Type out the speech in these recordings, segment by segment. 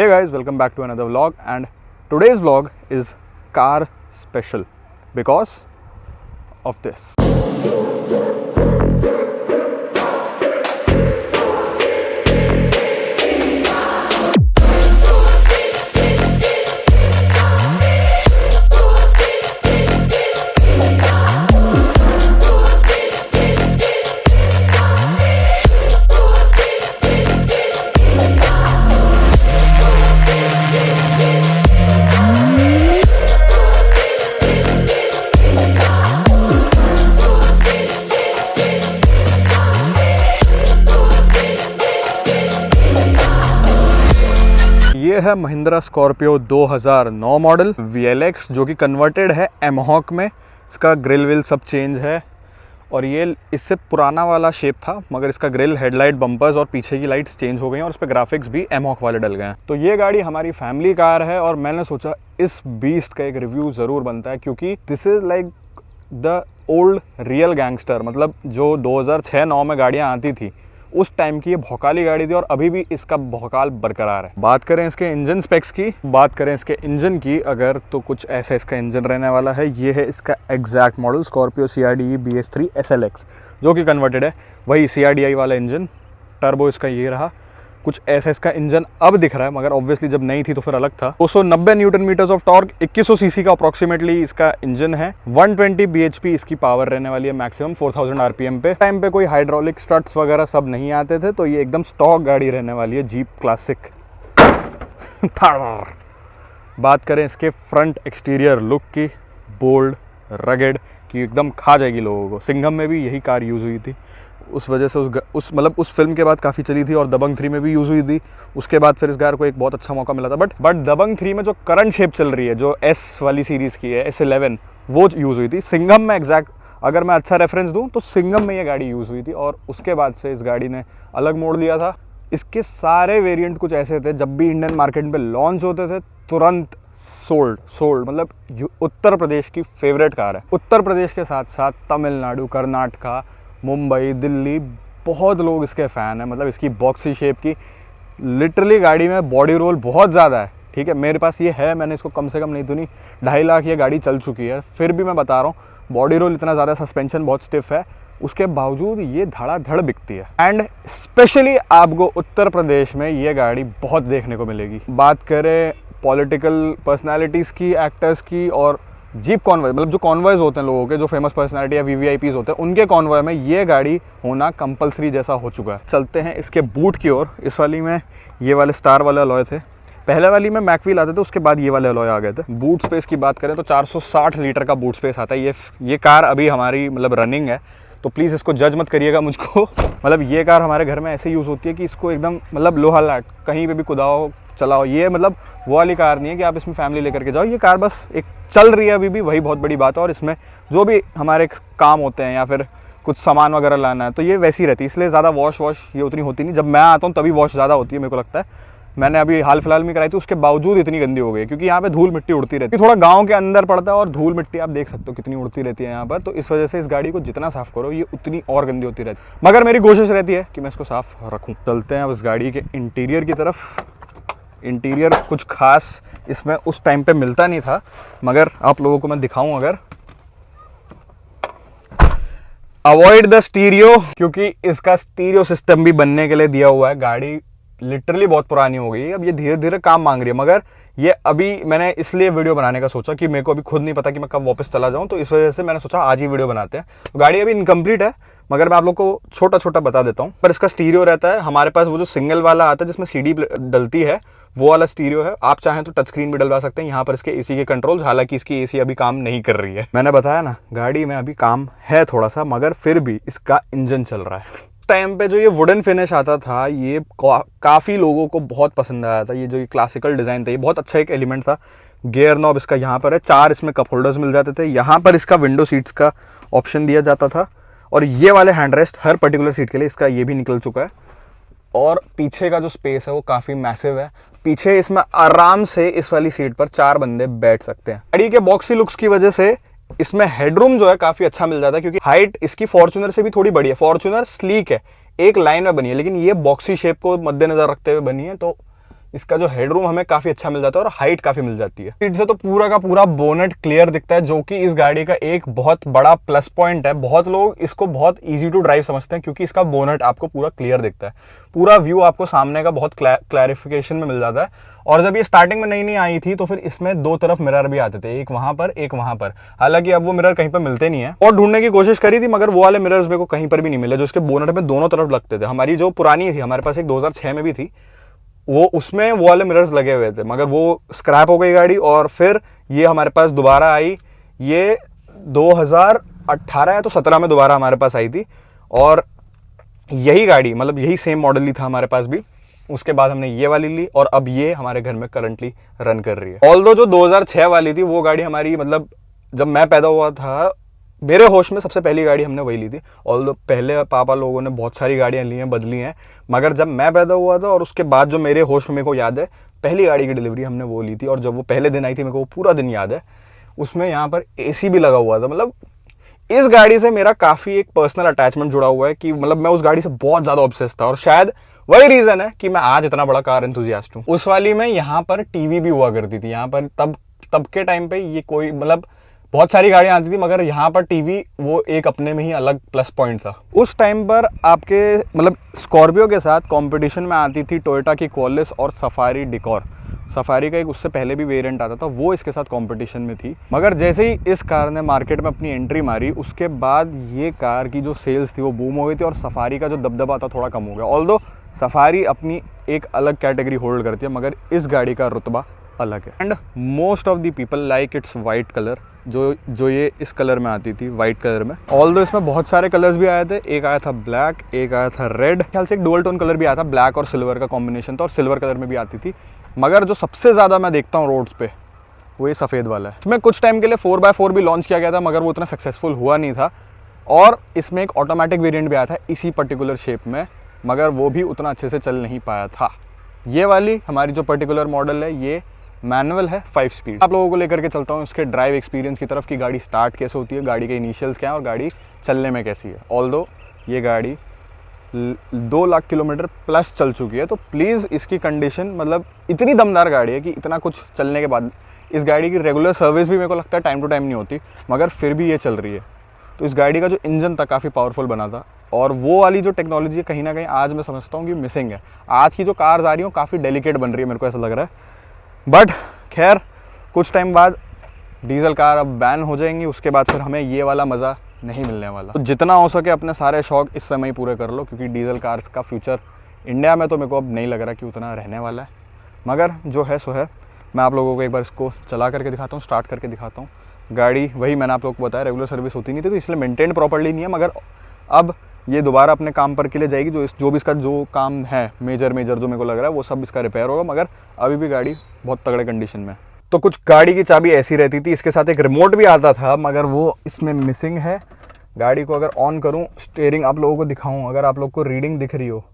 Hey guys, welcome back to another vlog, and today's vlog is car special because of this. ये है Mahindra Scorpio 2009 model VLX जो कि converted है mHawk में। इसका ग्रिल विल सब चेंज है और ये इससे पुराना वाला शेप था, मगर इसका ग्रिल, हेडलाइट, बम्पर्स और पीछे की लाइट्स चेंज हो गई हैं और इस पर ग्राफिक्स भी एमहॉक वाले डल गए हैं। तो ये गाड़ी हमारी फैमिली कार है और मैंने सोचा इस बीस्ट का एक रिव्यू ज़रूर बनता है, क्योंकि this is like the old real gangster. मतलब जो 2006-09 में गाड़ियाँ आती थी उस टाइम की ये भौकाली गाड़ी थी और अभी भी इसका भौकाल बरकरार है। बात करें इसके इंजन स्पेक्स की, बात करें इसके इंजन की अगर, तो कुछ ऐसा इसका इंजन रहने वाला है। ये है इसका exact model Scorpio CRDE BS3 SLX जो कि कन्वर्टेड है, वही CRDI वाला इंजन। टर्बो इसका ये रहा, कुछ ऐसा इसका इंजन अब दिख रहा है, मगर ऑब्वियसली जब नहीं थी तो फिर अलग था। 290 newton metres of torque, 2100 CC का अप्रॉक्सीमेटली इसका इंजन है। 120 bhp इसकी पावर रहने वाली है मैक्सिमम 4000 RPM पे। टाइम पे कोई हाइड्रोलिक स्ट्रट्स वगैरह सब नहीं आते थे, तो ये एकदम स्टॉक गाड़ी रहने वाली है, जीप क्लासिक। बात करें इसके फ्रंट एक्सटीरियर लुक की, बोल्ड, रगेड की, एकदम खा जाएगी लोगों को। सिंघम में भी यही कार यूज़ हुई थी, उस वजह से उस फिल्म के बाद काफ़ी चली थी, और दबंग 3 में भी यूज़ हुई थी। उसके बाद फिर इस कार को एक बहुत अच्छा मौका मिला था। बट दबंग 3 में जो करंट शेप चल रही है, जो S वाली सीरीज़ की है, S11, वो यूज़ हुई थी। सिंघम में एग्जैक्ट अगर मैं अच्छा रेफरेंस दूँ तो सिंघम में ये गाड़ी यूज़ हुई थी, और उसके बाद से इस गाड़ी ने अलग मोड़ लिया था। इसके सारे वेरिएंट कुछ ऐसे थे, जब भी इंडियन मार्केट में लॉन्च होते थे तुरंत सोल्ड। मतलब उत्तर प्रदेश की फेवरेट कार है। उत्तर प्रदेश के साथ साथ तमिलनाडु, कर्नाटका, मुंबई, दिल्ली, बहुत लोग इसके फ़ैन हैं। मतलब इसकी बॉक्सी शेप की लिटरली गाड़ी में बॉडी रोल बहुत ज़्यादा है। ठीक है, मेरे पास ये है, मैंने इसको कम से कम नहीं तो नहीं 2.5 लाख ये गाड़ी चल चुकी है, फिर भी मैं बता रहा हूँ बॉडी रोल इतना ज़्यादा, सस्पेंशन बहुत स्टिफ है, उसके बावजूद ये धड़ाधड़ बिकती है। एंड स्पेशली आपको उत्तर प्रदेश में ये गाड़ी बहुत देखने को मिलेगी। बात करें पॉलिटिकल पर्सनैलिटीज़ की, एक्टर्स की, और जीप कॉन्वॉय, मतलब जो कॉन्वॉयज होते हैं लोगों के, जो फेमस पर्सनालिटी या VVIPs होते हैं, उनके कॉन्वॉय में ये गाड़ी होना कंपलसरी जैसा हो चुका है। चलते हैं इसके बूट की ओर। इस वाली में ये वाले स्टार वाले अलॉय थे, पहले वाली में मैकव्हील आते थे, उसके बाद ये वाले अलॉय आ गए थे। बूट स्पेस की बात करें तो 460 लीटर का बूट स्पेस आता है। ये कार अभी हमारी मतलब रनिंग है, तो प्लीज़ इसको जज मत करिएगा मुझको। मतलब ये कार हमारे घर में ऐसे यूज़ होती है कि इसको एकदम मतलब लोहा लाट कहीं पे भी कुदाओ चलाओ। ये मतलब वो वाली कार नहीं है कि आप इसमें फैमिली लेकर के जाओ। ये कार बस एक चल रही है अभी भी, वही बहुत बड़ी बात है। और इसमें जो भी हमारे काम होते हैं या फिर कुछ सामान वगैरह लाना है तो ये वैसी रहती है, इसलिए ज़्यादा वॉश ये उतनी होती नहीं। जब मैं आता हूँ तभी वॉश ज़्यादा होती है, मेरे को लगता है। मैंने अभी हाल फिलहाल में कराई थी, उसके बावजूद इतनी गंदी हो गई, क्योंकि यहाँ पे धूल मिट्टी उड़ती रहती है। थोड़ा गांव के अंदर पड़ता है और धूल मिट्टी आप देख सकते हो कितनी उड़ती रहती है यहाँ पर, तो इस वजह से इस गाड़ी को जितना साफ़ करो ये उतनी और गंदी होती रहती है। मगर मेरी कोशिश रहती है कि मैं इसको साफ़ रखूँ। चलते हैं अब इस गाड़ी के इंटीरियर की तरफ। इंटीरियर कुछ खास इसमें उस टाइम पे मिलता नहीं था, मगर आप लोगों को मैं दिखाऊं अगर। अवॉइड द स्टीरियो, क्योंकि इसका स्टीरियो सिस्टम भी बनने के लिए दिया हुआ है। गाड़ी लिटरली बहुत पुरानी हो गई है, अब ये धीरे धीरे काम मांग रही है। मगर ये अभी मैंने इसलिए वीडियो बनाने का सोचा कि मेरे को अभी खुद नहीं पता कि मैं कब वापस चला जाऊं, तो इस वजह से मैंने सोचा आज ही वीडियो बनाते हैं। तो गाड़ी अभी इनकम्प्लीट है, मगर मैं आप लोग को छोटा छोटा बता देता हूँ। पर इसका स्टीरियो रहता है हमारे पास, वो जो सिंगल वाला आता है जिसमें CD डलती है, वो वाला स्टीरियो है। आप चाहें तो टच स्क्रीन भी डलवा सकते हैं। यहाँ पर इसके AC के कंट्रोल्स, हालांकि इसकी AC अभी काम नहीं कर रही है। मैंने बताया ना गाड़ी में अभी काम है थोड़ा सा, मगर फिर भी इसका इंजन चल रहा है। टाइम पे जो ये वुडन फिनिश आता था, ये काफ़ी लोगों को बहुत पसंद आया था। ये जो क्लासिकल डिज़ाइन था, ये बहुत अच्छा एक एलिमेंट था। गियर नॉब इसका यहाँ पर है, 4 इसमें कप होल्डर्स मिल जाते थे। यहाँ पर इसका विंडो सीट्स का ऑप्शन दिया जाता था, और ये वाले हैंड रेस्ट हर पर्टिकुलर सीट के लिए, इसका ये भी निकल चुका है। और पीछे का जो स्पेस है वो काफ़ी मैसिव है। पीछे इसमें आराम से इस वाली सीट पर 4 बंदे बैठ सकते हैं। गाड़ी के बॉक्सी लुक्स की वजह से इसमें हेडरूम जो है काफ़ी अच्छा मिल जाता है, क्योंकि हाइट इसकी फॉर्च्यूनर से भी थोड़ी बड़ी है। फॉर्च्यूनर स्लीक है, एक लाइन में बनी है, लेकिन ये बॉक्सी शेप को मद्देनजर रखते हुए बनी है, तो इसका जो हेडरूम हमें काफ़ी अच्छा मिल जाता है और हाइट काफ़ी मिल जाती है। सीट से तो पूरा का पूरा बोनेट क्लियर दिखता है, जो कि इस गाड़ी का एक बहुत बड़ा प्लस पॉइंट है। बहुत लोग इसको बहुत ईजी टू ड्राइव समझते हैं क्योंकि इसका बोनेट आपको पूरा क्लियर दिखता है, पूरा व्यू आपको सामने का बहुत क्लैरिफिकेशन में मिल जाता है। और जब ये स्टार्टिंग में नई नई आई थी तो फिर इसमें दो तरफ मिरर भी आते थे, एक वहां पर एक वहां पर। हालांकि अब वो मिरर कहीं पर मिलते नहीं है, और ढूंढने की कोशिश करी थी मगर वो वाले मिरर्स मेरे को कहीं पर भी नहीं मिले जो इसके बोनेट में दोनों तरफ लगते थे। हमारी जो पुरानी थी, हमारे पास एक 2006 में भी थी, वो उसमें वो वाले मिरर्स लगे हुए थे, मगर वो स्क्रैप हो गई गाड़ी। और फिर ये हमारे पास दोबारा आई, ये 2018 या तो 17 में दोबारा हमारे पास आई थी। और यही गाड़ी मतलब यही सेम मॉडल ही था हमारे पास भी। उसके बाद हमने ये वाली ली और अब ये हमारे घर में करंटली रन कर रही है। ऑल्दो जो 2006 वाली थी वो गाड़ी हमारी मतलब जब मैं पैदा हुआ था मेरे होश में सबसे पहली गाड़ी हमने वही ली थी। ऑल्दो पहले पापा लोगों ने बहुत सारी गाड़ियाँ ली हैं, बदली हैं, मगर जब मैं पैदा हुआ था और उसके बाद जो मेरे होश में मेरे को याद है पहली गाड़ी की डिलीवरी हमने वो ली थी। और जब वो पहले दिन आई थी मेरे को वो पूरा दिन याद है। उसमें यहाँ पर AC भी लगा हुआ था। मतलब इस गाड़ी से मेरा काफ़ी एक पर्सनल अटैचमेंट जुड़ा हुआ है कि मतलब मैं उस गाड़ी से बहुत ज़्यादा ऑब्सेस था, और शायद वही रीज़न है कि मैं आज इतना बड़ा कार एंथुसियास्ट हूँ। उस वाली में यहाँ पर टीवी भी हुआ करती थी। यहाँ पर तब के टाइम पे ये कोई मतलब बहुत सारी गाड़ियाँ आती थी, मगर यहाँ पर टीवी वो एक अपने में ही अलग प्लस पॉइंट था। उस टाइम पर आपके मतलब स्कॉर्पियो के साथ कंपटीशन में आती थी टोयोटा की कॉलिस और सफारी डिकॉर। सफारी का एक उससे पहले भी वेरिएंट आता था, वो इसके साथ कंपटीशन में थी। मगर जैसे ही इस कार ने मार्केट में अपनी एंट्री मारी उसके बाद ये कार की जो सेल्स थी वो बूम हो गई थी और सफारी का जो दबदबा था थोड़ा कम हो गया। ऑल्दो सफारी अपनी एक अलग कैटेगरी होल्ड करती है, मगर इस गाड़ी का रुतबा अलग है। And most of the people like it's white colour, जो ये इस कलर में आती थी, वाइट कलर में। ऑल्दो इसमें बहुत सारे कलर्स भी आए थे, एक आया था ब्लैक, एक आया था रेड, ख्याल से एक डुअल टोन कलर भी आया था, ब्लैक और सिल्वर का कॉम्बिनेशन था, और सिल्वर कलर में भी आती थी। मगर जो सबसे ज़्यादा मैं देखता हूँ रोड्स पे वो ये सफ़ेद वाला है। इसमें कुछ टाइम के लिए 4x4 भी लॉन्च किया गया था, मगर वो उतना सक्सेसफुल हुआ नहीं था। और इसमें एक ऑटोमेटिक वेरिएंट भी आया था इसी पर्टिकुलर शेप में, मगर वो भी उतना अच्छे से चल नहीं पाया था। ये वाली हमारी जो पर्टिकुलर मॉडल है ये मैनुअल है 5 स्पीड। आप लोगों को लेकर के चलता हूँ इसके ड्राइव एक्सपीरियंस की तरफ कि गाड़ी स्टार्ट कैसे होती है, गाड़ी के इनिशियल्स क्या है और गाड़ी चलने में कैसी है। ऑल्दो ये गाड़ी 2 लाख किलोमीटर प्लस चल चुकी है, तो प्लीज़ इसकी कंडीशन मतलब इतनी दमदार गाड़ी है कि इतना कुछ चलने के बाद इस गाड़ी की रेगुलर सर्विस भी मेरे को लगता है टाइम टू टाइम नहीं होती, मगर फिर भी ये चल रही है। तो इस गाड़ी का जो इंजन था काफ़ी पावरफुल बना था, और वो वाली जो टेक्नोलॉजी है कहीं ना कहीं आज मैं समझता हूँ कि मिसिंग है। आज की जो कार्स आ रही हैं काफ़ी डेलिकेट बन रही है, मेरे को ऐसा लग रहा है। बट खैर कुछ टाइम बाद डीजल कार अब बैन हो जाएंगी, उसके बाद फिर हमें ये वाला मज़ा नहीं मिलने वाला। तो जितना हो सके अपने सारे शौक इस समय ही पूरे कर लो, क्योंकि डीजल कार्स का फ्यूचर इंडिया में तो मेरे को अब नहीं लग रहा कि उतना रहने वाला है। मगर जो है सो है। मैं आप लोगों को एक बार इसको चला करके दिखाता हूँ, स्टार्ट करके दिखाता हूँ। गाड़ी वही मैंने आप लोगों को बताया रेगुलर सर्विस होती नहीं थी, तो इसलिए मेंटेन प्रॉपर्ली नहीं है, मगर अब ये दोबारा अपने काम पर के लिए जाएगी। जो भी इसका जो काम है मेजर जो मेरे को लग रहा है वो सब इसका रिपेयर होगा, मगर अभी भी गाड़ी बहुत तगड़े कंडीशन में। तो कुछ गाड़ी की चाबी ऐसी रहती थी, इसके साथ एक रिमोट भी आता था, मगर वो इसमें मिसिंग है। गाड़ी को अगर ऑन करूं, स्टीयरिंग आप लोगों को दिखाऊं, अगर आप लोग को रीडिंग दिख रही हो,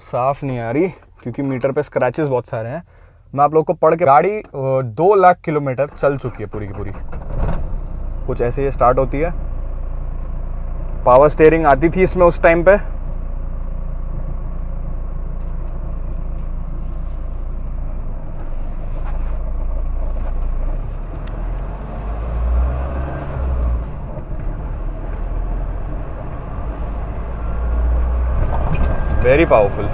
साफ नहीं आ रही क्योंकि मीटर पे स्क्रैचेस बहुत सारे हैं। मैं आप लोग को पढ़ के, गाड़ी 2 लाख किलोमीटर चल चुकी है पूरी की पूरी। कुछ ऐसे ये स्टार्ट होती है। पावर स्टीयरिंग आती थी इसमें उस टाइम पे। Very powerful.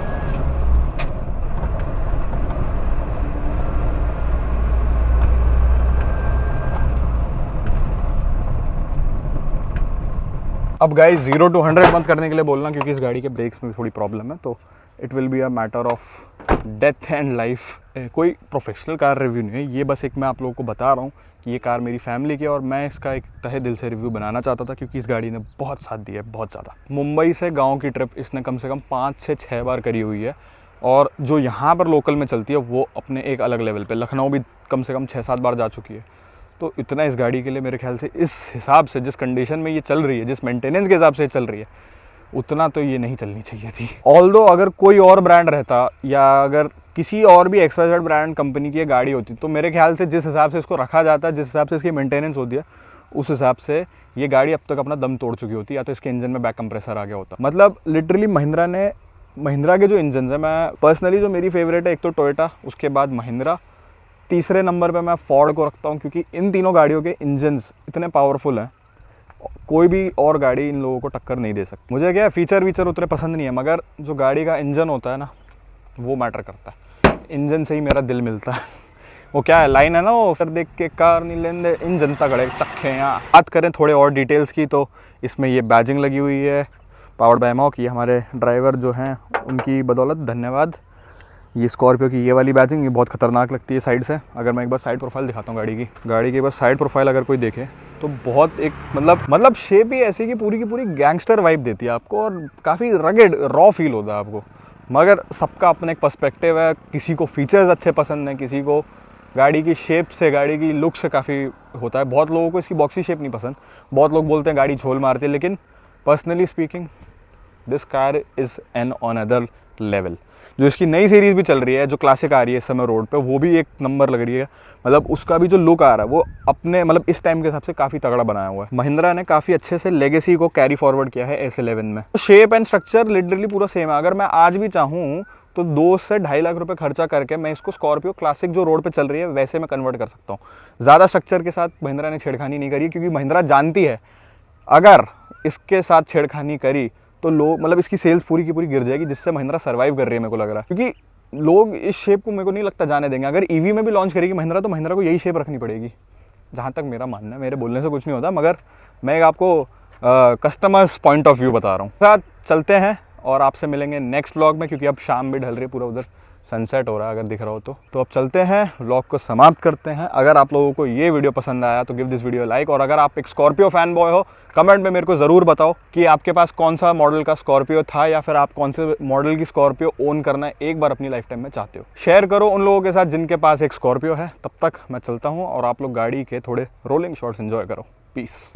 अब गाइस 0 to 100 बंद करने के लिए बोलना, क्योंकि इस गाड़ी के ब्रेक्स में थोड़ी प्रॉब्लम है, तो it will be a matter of death and life. कोई प्रोफेशनल कार रिव्यू नहीं है ये, बस एक मैं आप लोगों को बता रहा हूँ कि ये कार मेरी फैमिली की है और मैं इसका एक तहे दिल से रिव्यू बनाना चाहता था, क्योंकि इस गाड़ी ने बहुत साथ दिया है, बहुत ज़्यादा। मुंबई से गाँव की ट्रिप इसने कम से कम 5 से 6 बार करी हुई है, और जो यहाँ पर लोकल में चलती है वो अपने एक अलग लेवल पे। लखनऊ भी कम से कम 6-7 बार जा चुकी है। तो इतना इस गाड़ी के लिए मेरे ख्याल से, इस हिसाब से जिस कंडीशन में ये चल रही है, जिस मेंटेनेंस के हिसाब से चल रही है, उतना तो ये नहीं चलनी चाहिए थी। ऑल्दो अगर कोई और ब्रांड रहता या अगर किसी और भी XYZ ब्रांड कंपनी की ये गाड़ी होती, तो मेरे ख्याल से जिस हिसाब से इसको रखा जाता है, जिस हिसाब से इसकी मेंटेनेंस होती है, उस हिसाब से ये गाड़ी अब तक अपना दम तोड़ चुकी होती, या तो इसके इंजन में बैक कंप्रेसर आ गया होता। मतलब लिटरली महिंद्रा ने महिंद्रा के जो इंजन है, मैं पर्सनली जो मेरी फेवरेट है, एक तो टोयोटा, उसके बाद महिंद्रा, तीसरे नंबर पे मैं फोर्ड को रखता हूँ, क्योंकि इन तीनों गाड़ियों के इंजन्स इतने पावरफुल हैं, कोई भी और गाड़ी इन लोगों को टक्कर नहीं दे सकती। मुझे क्या है, फीचर वीचर उतने पसंद नहीं है, मगर जो गाड़ी का इंजन होता है ना, वो मैटर करता है। इंजन से ही मेरा दिल मिलता है। वो क्या है, लाइन है ना, वो फिर देख के कार नहीं लेंदे इंजन तगड़े चक्के यहाँ। बात करें थोड़े और डिटेल्स की, तो इसमें ये बैजिंग लगी हुई है, पावर्ड बाय एमॉक, ये हमारे ड्राइवर जो हैं उनकी बदौलत, धन्यवाद। ये स्कॉर्पियो की ये वाली बैजिंग, ये बहुत ख़तरनाक लगती है साइड से। अगर मैं एक बार साइड प्रोफाइल दिखाता हूँ गाड़ी की बस साइड प्रोफाइल अगर कोई देखे तो बहुत एक मतलब शेप ही ऐसी कि पूरी की पूरी गैंगस्टर वाइब देती है आपको, और काफ़ी रगेड रॉ फील होता है आपको। मगर सबका अपना एक पर्सपेक्टिव है, किसी को फीचर्स अच्छे पसंद हैं, किसी को गाड़ी की शेप से, गाड़ी की लुक से काफ़ी होता है। बहुत लोगों को इसकी बॉक्सी शेप नहीं पसंद, बहुत लोग बोलते हैं गाड़ी झोल मारती है, लेकिन personally speaking this car is an on other level. जो इसकी नई सीरीज़ भी चल रही है, जो क्लासिक आ रही है इस समय रोड पे, वो भी एक नंबर लग रही है। मतलब उसका भी जो लुक आ रहा है वो अपने मतलब इस टाइम के हिसाब से काफ़ी तगड़ा बनाया हुआ है। महिंद्रा ने काफ़ी अच्छे से लेगेसी को कैरी फॉरवर्ड किया है S11 में। शेप एंड स्ट्रक्चर लिटरली पूरा सेम है। अगर मैं आज भी चाहूँ तो 2 से 2.5 लाख रुपए खर्चा करके मैं इसको स्कॉर्पियो क्लासिक जो रोड पे चल रही है वैसे मैं कन्वर्ट कर सकता हूँ। ज़्यादा स्ट्रक्चर के साथ महिंद्रा ने छेड़खानी नहीं करी, क्योंकि महिंद्रा जानती है अगर इसके साथ छेड़खानी करी तो लोग मतलब इसकी सेल्स पूरी की पूरी गिर जाएगी, जिससे महिंद्रा सर्वाइव कर रही है मेरे को लग रहा है। क्योंकि लोग इस शेप को मेरे को नहीं लगता जाने देंगे। अगर ईवी में भी लॉन्च करेगी महिंद्रा तो महिंद्रा को यही शेप रखनी पड़ेगी, जहाँ तक मेरा मानना है। मेरे बोलने से कुछ नहीं होता, मगर मैं आपको कस्टमर्स पॉइंट ऑफ व्यू बता रहा हूँ। साथ चलते हैं और आपसे मिलेंगे नेक्स्ट व्लॉग में, क्योंकि अब शाम भी ढल रही है, पूरा उधर सनसेट हो रहा है अगर दिख रहा हो तो अब चलते हैं, व्लॉग को समाप्त करते हैं। अगर आप लोगों को ये वीडियो पसंद आया तो गिव दिस वीडियो लाइक, और अगर आप एक स्कॉर्पियो फैन बॉय हो, कमेंट में मेरे को ज़रूर बताओ कि आपके पास कौन सा मॉडल का स्कॉर्पियो था, या फिर आप कौन से मॉडल की स्कॉर्पियो ओन करना एक बार अपनी लाइफ टाइम में चाहते हो। शेयर करो उन लोगों के साथ जिनके पास एक स्कॉर्पियो है। तब तक मैं चलता हूँ और आप लोग गाड़ी के थोड़े रोलिंग शॉट्स एंजॉय करो। पीस।